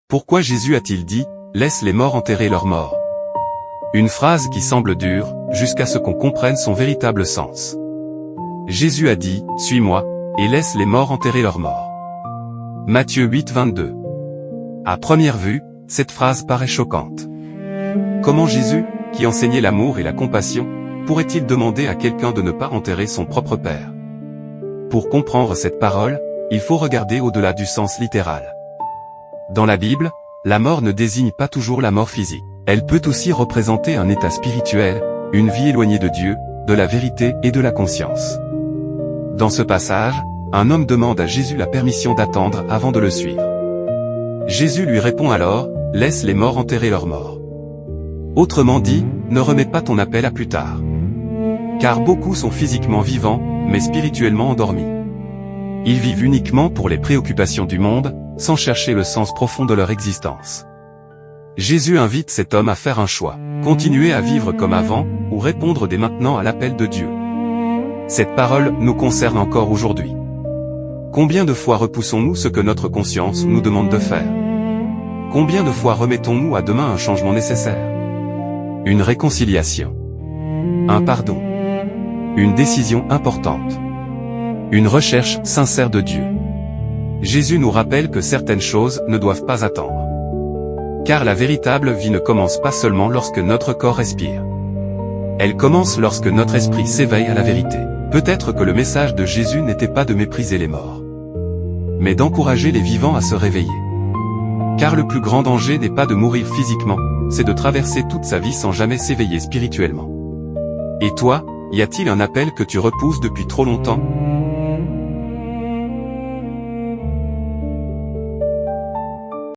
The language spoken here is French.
Pourquoi Jésus a-t-il dit « Laisse les morts enterrer leurs morts » ? Une phrase qui semble dure, jusqu'à ce qu'on comprenne son véritable sens. Jésus a dit « Suis-moi » et laisse les morts enterrer leurs morts. Matthieu 8, 22. À première vue, cette phrase paraît choquante. Comment Jésus, qui enseignait l'amour et la compassion, pourrait-il demander à quelqu'un de ne pas enterrer son propre père? Pour comprendre cette parole, il faut regarder au-delà du sens littéral. Dans la Bible, la mort ne désigne pas toujours la mort physique. Elle peut aussi représenter un état spirituel, une vie éloignée de Dieu, de la vérité et de la conscience. Dans ce passage, un homme demande à Jésus la permission d'attendre avant de le suivre. Jésus lui répond alors, « Laisse les morts enterrer leurs morts. » Autrement dit, ne remets pas ton appel à plus tard. Car beaucoup sont physiquement vivants, mais spirituellement endormis. Ils vivent uniquement pour les préoccupations du monde, sans chercher le sens profond de leur existence. Jésus invite cet homme à faire un choix, continuer à vivre comme avant, ou répondre dès maintenant à l'appel de Dieu. Cette parole nous concerne encore aujourd'hui. Combien de fois repoussons-nous ce que notre conscience nous demande de faire? Combien de fois remettons-nous à demain un changement nécessaire? Une réconciliation. Un pardon. Une décision importante. Une recherche sincère de Dieu. Jésus nous rappelle que certaines choses ne doivent pas attendre. Car la véritable vie ne commence pas seulement lorsque notre corps respire. Elle commence lorsque notre esprit s'éveille à la vérité. Peut-être que le message de Jésus n'était pas de mépriser les morts, mais d'encourager les vivants à se réveiller. Car le plus grand danger n'est pas de mourir physiquement, c'est de traverser toute sa vie sans jamais s'éveiller spirituellement. Et toi, y a-t-il un appel que tu repousses depuis trop longtemps ?